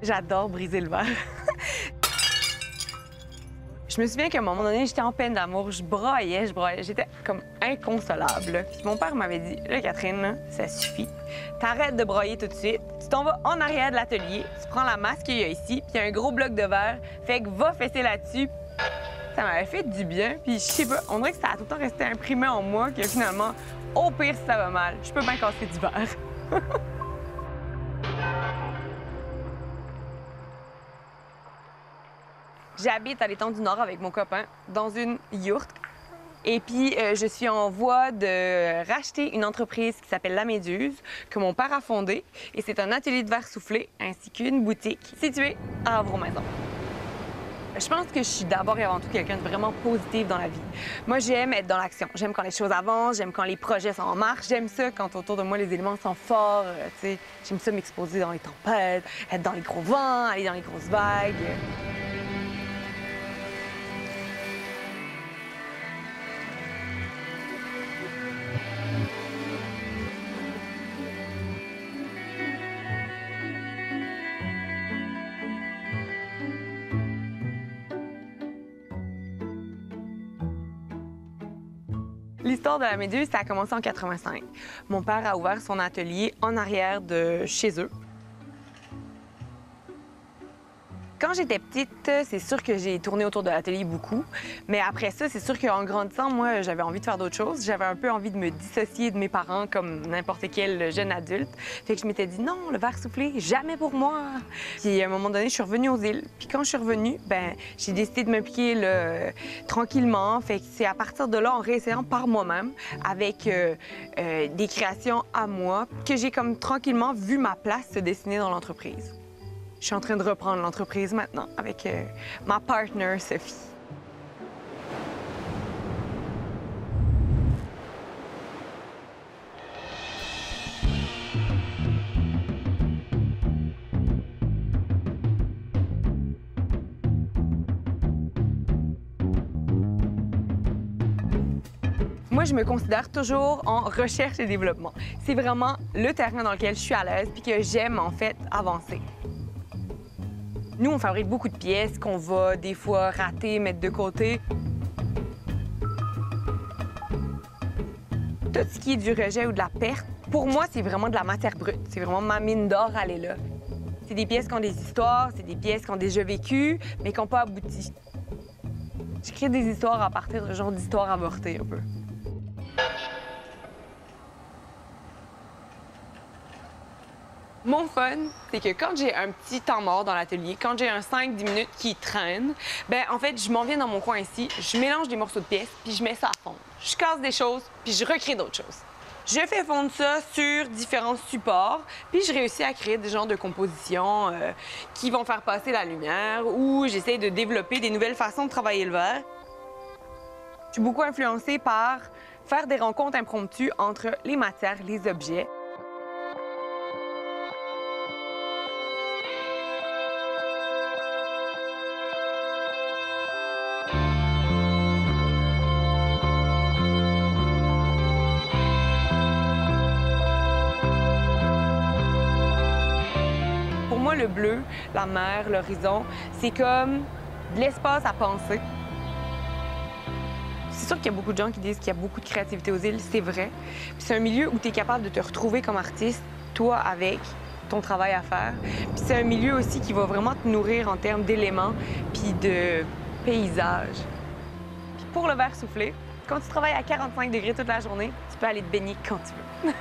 J'adore briser le verre. Je me souviens qu'à un moment donné, j'étais en peine d'amour, je braillais, j'étais comme inconsolable. Là. Puis mon père m'avait dit, là, Catherine, là, ça suffit. T'arrêtes de brailler tout de suite, tu t'en vas en arrière de l'atelier, tu prends la masse qu'il y a ici, puis il y a un gros bloc de verre, fait que va fesser là-dessus. Ça m'avait fait du bien, puis je sais pas, on dirait que ça a tout le temps resté imprimé en moi que finalement, au pire, si ça va mal, je peux bien casser du verre. J'habite à l'étang du Nord avec mon copain, dans une yourte. Et puis, je suis en voie de racheter une entreprise qui s'appelle La Méduse, que mon père a fondée. Et c'est un atelier de verre soufflé ainsi qu'une boutique située à Havre-Maison. Je pense que je suis d'abord et avant tout quelqu'un de vraiment positif dans la vie. Moi, j'aime être dans l'action. J'aime quand les choses avancent, j'aime quand les projets sont en marche, j'aime ça quand autour de moi les éléments sont forts. Tu sais, j'aime ça m'exposer dans les tempêtes, être dans les gros vents, aller dans les grosses vagues. L'histoire de La Méduse, ça a commencé en 85. Mon père a ouvert son atelier en arrière de chez eux. Quand j'étais petite, c'est sûr que j'ai tourné autour de l'atelier beaucoup. Mais après ça, c'est sûr qu'en grandissant, moi, j'avais envie de faire d'autres choses. J'avais un peu envie de me dissocier de mes parents comme n'importe quel jeune adulte. Fait que je m'étais dit non, le verre soufflé, jamais pour moi. Puis à un moment donné, je suis revenue aux îles. Puis quand je suis revenue, ben j'ai décidé de m'impliquer tranquillement. Fait que c'est à partir de là, en réessayant par moi-même, avec des créations à moi, que j'ai comme tranquillement vu ma place se dessiner dans l'entreprise. Je suis en train de reprendre l'entreprise maintenant avec ma partner, Sophie. Moi, je me considère toujours en recherche et développement. C'est vraiment le terrain dans lequel je suis à l'aise puis que j'aime, en fait, avancer. Nous, on fabrique beaucoup de pièces qu'on va des fois rater, mettre de côté. Tout ce qui est du rejet ou de la perte, pour moi, c'est vraiment de la matière brute. C'est vraiment ma mine d'or, elle est là. C'est des pièces qui ont des histoires, c'est des pièces qui ont déjà vécu, mais qui n'ont pas abouti. Je crée des histoires à partir de genre d'histoires avortées, un peu. Mon fun, c'est que quand j'ai un petit temps mort dans l'atelier, quand j'ai un 5-10 minutes qui traîne, ben en fait, je m'en viens dans mon coin ici, je mélange des morceaux de pièces, puis je mets ça à fondre. Je casse des choses, puis je recrée d'autres choses. Je fais fondre ça sur différents supports, puis je réussis à créer des genres de compositions qui vont faire passer la lumière, ou j'essaie de développer des nouvelles façons de travailler le verre. Je suis beaucoup influencée par faire des rencontres impromptues entre les matières, les objets. Pour moi, le bleu, la mer, l'horizon, c'est comme de l'espace à penser. C'est sûr qu'il y a beaucoup de gens qui disent qu'il y a beaucoup de créativité aux îles, c'est vrai. Puis c'est un milieu où tu es capable de te retrouver comme artiste, toi, avec ton travail à faire. Puis c'est un milieu aussi qui va vraiment te nourrir en termes d'éléments puis de paysages. Puis pour le verre soufflé, quand tu travailles à 45 degrés toute la journée, tu peux aller te baigner quand tu veux.